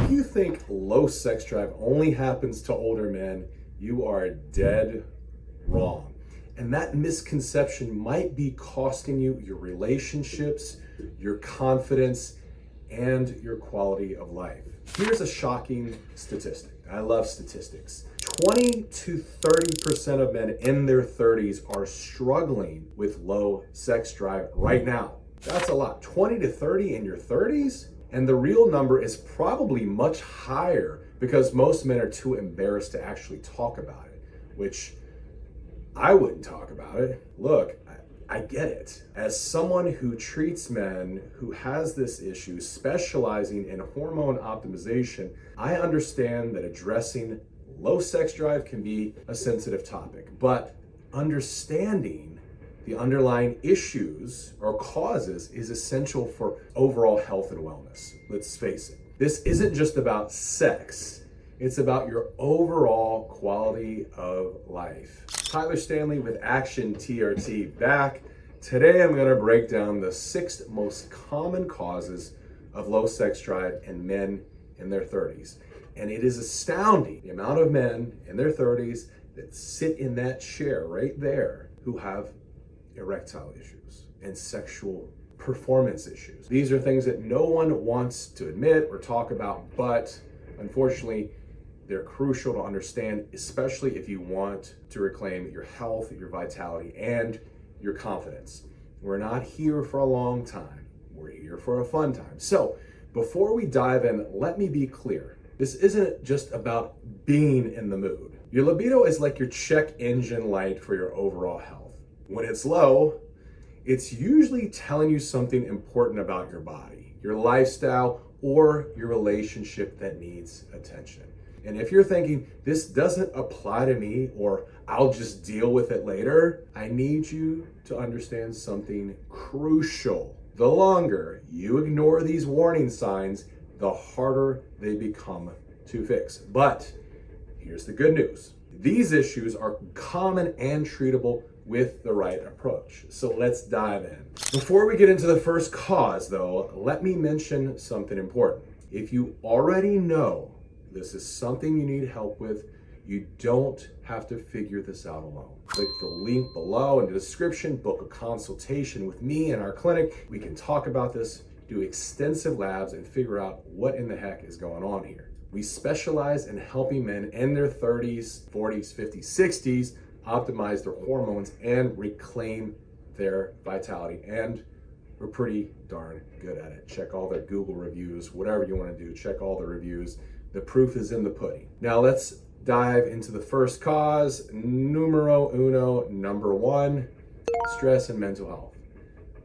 If you think low sex drive only happens to older men, you are dead wrong. And that misconception might be costing you your relationships, your confidence, and your quality of life. Here's a shocking statistic. I love statistics. 20 to 30% of men in their 30s are struggling with low sex drive right now. That's a lot. 20 to 30 in your 30s? And the real number is probably much higher because most men are too embarrassed to actually talk about it, which I wouldn't talk about it. Look, I get it. As someone who treats men who has this issue, specializing in hormone optimization, I understand that addressing low sex drive can be a sensitive topic, but understanding the underlying issues or causes is essential for overall health and wellness. Let's face it. This isn't just about sex. It's about your overall quality of life. Tyler Stanley with Action TRT back. Today I'm going to break down the 6 most common causes of low sex drive in men in their 30s. And it is astounding the amount of men in their 30s that sit in that chair right there who have erectile issues and sexual performance issues. These are things that no one wants to admit or talk about, but unfortunately, they're crucial to understand, especially if you want to reclaim your health, your vitality, and your confidence. We're not here for a long time. We're here for a fun time. So before we dive in, let me be clear. This isn't just about being in the mood. Your libido is like your check engine light for your overall health. When it's low, it's usually telling you something important about your body, your lifestyle, or your relationship that needs attention. And if you're thinking, this doesn't apply to me, or I'll just deal with it later, I need you to understand something crucial. The longer you ignore these warning signs, the harder they become to fix. But here's the good news. These issues are common and treatable with the right approach. So let's dive in. Before we get into the first cause though, let me mention something important. If you already know this is something you need help with, you don't have to figure this out alone. Click the link below in the description, book a consultation with me in our clinic. We can talk about this, do extensive labs, and figure out what in the heck is going on here. We specialize in helping men in their 30s, 40s, 50s, 60s optimize their hormones and reclaim their vitality. And we're pretty darn good at it. Check all their Google reviews, whatever you want to do, check all the reviews. The proof is in the pudding. Now let's dive into the first cause, numero uno, number 1, stress and mental health,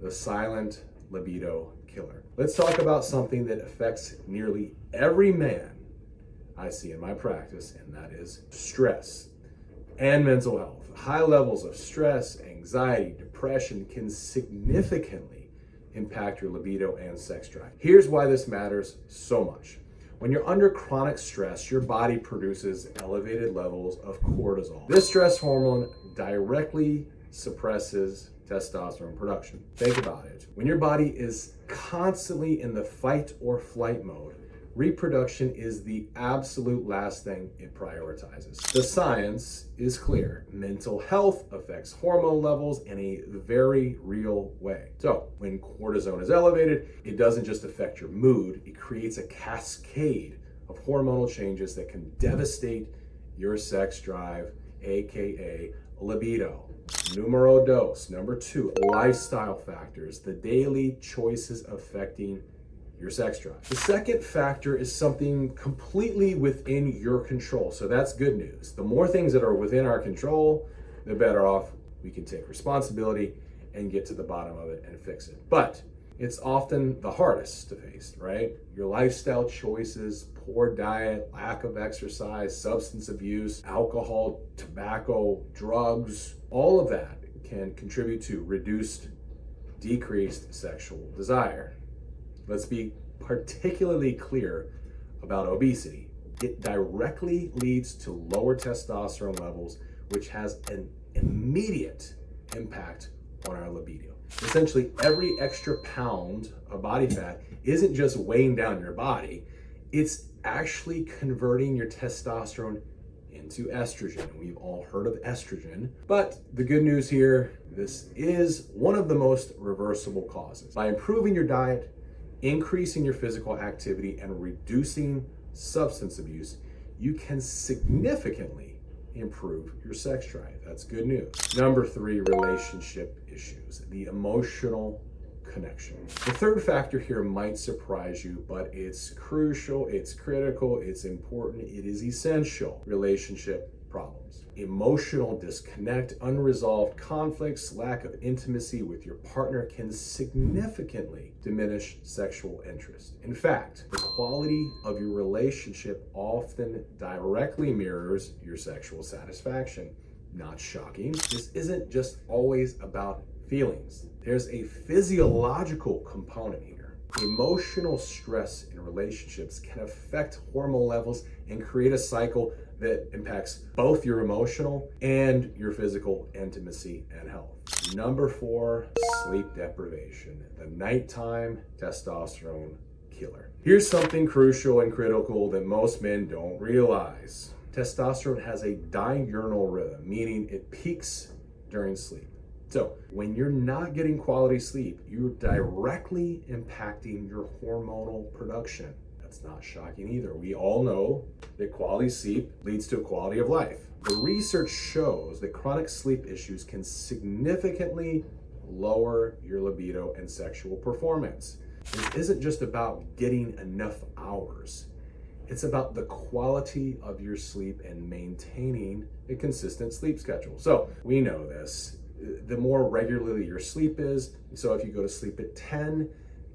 the silent libido killer. Let's talk about something that affects nearly every man I see in my practice, and that is stress and mental health. High levels of stress, anxiety, depression can significantly impact your libido and sex drive. Here's why this matters so much. When you're under chronic stress, your body produces elevated levels of cortisol. This stress hormone directly suppresses testosterone production. Think about it. When your body is constantly in the fight or flight mode, reproduction is the absolute last thing it prioritizes. The science is clear. Mental health affects hormone levels in a very real way. So when cortisol is elevated, it doesn't just affect your mood, it creates a cascade of hormonal changes that can devastate your sex drive, aka libido. Numero dos, number 2, lifestyle factors, the daily choices affecting your sex drive. The second factor is something completely within your control. So that's good news. The more things that are within our control, the better off we can take responsibility and get to the bottom of it and fix it. But it's often the hardest to face, right? Your lifestyle choices, poor diet, lack of exercise, substance abuse, alcohol, tobacco, drugs, all of that can contribute to decreased sexual desire. Let's be particularly clear about obesity. It directly leads to lower testosterone levels, which has an immediate impact on our libido. Essentially, every extra pound of body fat isn't just weighing down your body, it's actually converting your testosterone into estrogen. We've all heard of estrogen, but the good news here, this is one of the most reversible causes. By improving your diet, increasing your physical activity, and reducing substance abuse, you can significantly improve your sex drive. That's good news. Number 3, relationship issues, the emotional connection. The third factor here might surprise you, but it's crucial, it's critical, it's important, it is essential. Relationship problems. Emotional disconnect, unresolved conflicts, lack of intimacy with your partner can significantly diminish sexual interest. In fact, the quality of your relationship often directly mirrors your sexual satisfaction. Not shocking. This isn't just always about feelings. There's a physiological component here. Emotional stress in relationships can affect hormone levels and create a cycle that impacts both your emotional and your physical intimacy and health. Number 4, sleep deprivation, the nighttime testosterone killer. Here's something crucial and critical that most men don't realize. Testosterone has a diurnal rhythm, meaning it peaks during sleep. So when you're not getting quality sleep, you're directly impacting your hormonal production. That's not shocking either. We all know that quality sleep leads to a quality of life. The research shows that chronic sleep issues can significantly lower your libido and sexual performance. This isn't just about getting enough hours. It's about the quality of your sleep and maintaining a consistent sleep schedule. So we know this. The more regularly your sleep is, so if you go to sleep at 10,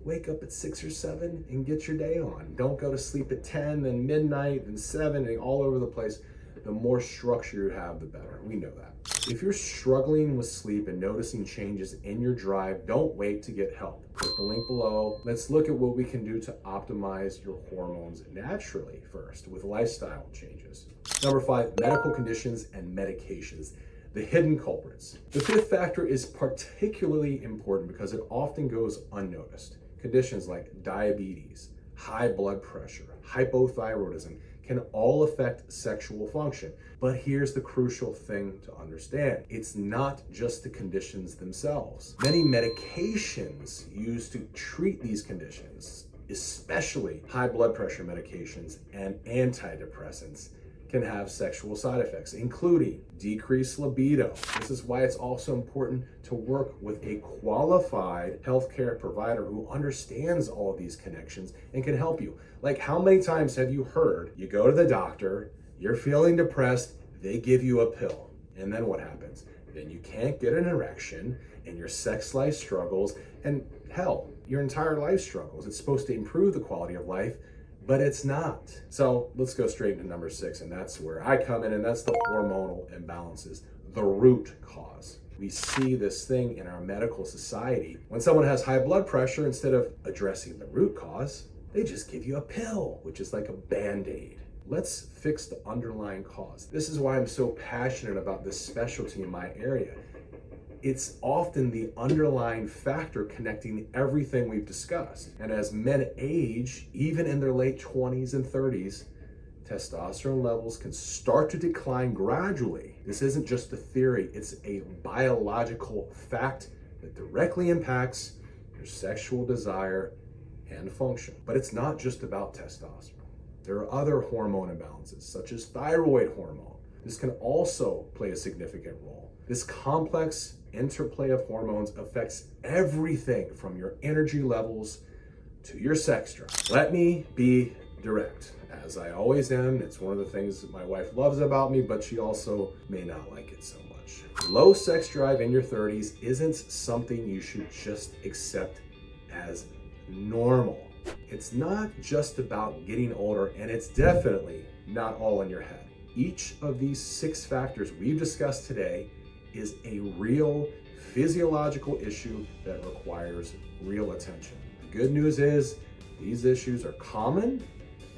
wake up at 6 or 7 and get your day on. Don't go to sleep at 10, then midnight, then 7, and all over the place. The more structure you have, the better. We know that. If you're struggling with sleep and noticing changes in your drive, don't wait to get help. Click the link below. Let's look at what we can do to optimize your hormones naturally first with lifestyle changes. Number 5, medical conditions and medications. The hidden culprits. The 5th factor is particularly important because it often goes unnoticed. Conditions like diabetes, high blood pressure, hypothyroidism can all affect sexual function. But here's the crucial thing to understand. It's not just the conditions themselves. Many medications used to treat these conditions, especially high blood pressure medications and antidepressants, can have sexual side effects, including decreased libido. This is why it's also important to work with a qualified healthcare provider who understands all of these connections and can help you. Like, how many times have you heard, you go to the doctor, you're feeling depressed, they give you a pill, and then what happens? Then you can't get an erection, and your sex life struggles, and hell, your entire life struggles. It's supposed to improve the quality of life, but it's not. So let's go straight into number 6, and that's where I come in, and that's the hormonal imbalances, the root cause. We see this thing in our medical society. When someone has high blood pressure, instead of addressing the root cause, they just give you a pill, which is like a Band-Aid. Let's fix the underlying cause. This is why I'm so passionate about this specialty in my area. It's often the underlying factor connecting everything we've discussed. And as men age, even in their late 20s and 30s, testosterone levels can start to decline gradually. This isn't just a theory, it's a biological fact that directly impacts your sexual desire and function. But it's not just about testosterone. There are other hormone imbalances, such as thyroid hormone. This can also play a significant role. This complex interplay of hormones affects everything from your energy levels to your sex drive. Let me be direct, as I always am. It's one of the things that my wife loves about me, but she also may not like it so much. Low sex drive in your 30s isn't something you should just accept as normal. It's not just about getting older, and it's definitely not all in your head. Each of these 6 factors we've discussed today is a real physiological issue that requires real attention. The good news is these issues are common,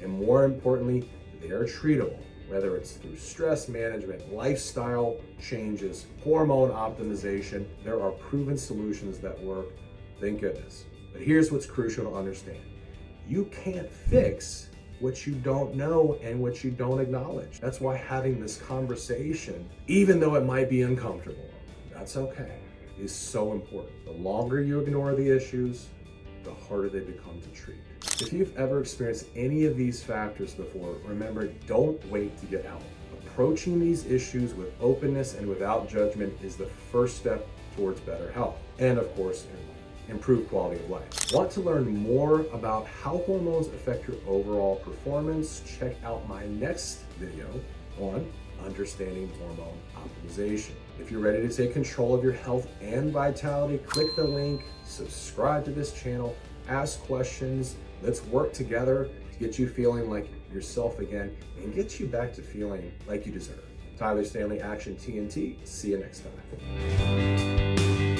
and more importantly, they are treatable, whether it's through stress management, lifestyle changes, hormone optimization. There are proven solutions that work, thank goodness. But here's what's crucial to understand. You can't fix what you don't know and what you don't acknowledge. That's why having this conversation, even though it might be uncomfortable, that's okay, is so important. The longer you ignore the issues, the harder they become to treat. If you've ever experienced any of these factors before, remember, don't wait to get help. Approaching these issues with openness and without judgment is the first step towards better health. And of course, improved quality of life. Want to learn more about how hormones affect your overall performance? Check out my next video on understanding hormone optimization. If you're ready to take control of your health and vitality, click the link, subscribe to this channel, ask questions. Let's work together to get you feeling like yourself again and get you back to feeling like you deserve. Tyler Stanley, Action TNT. See you next time.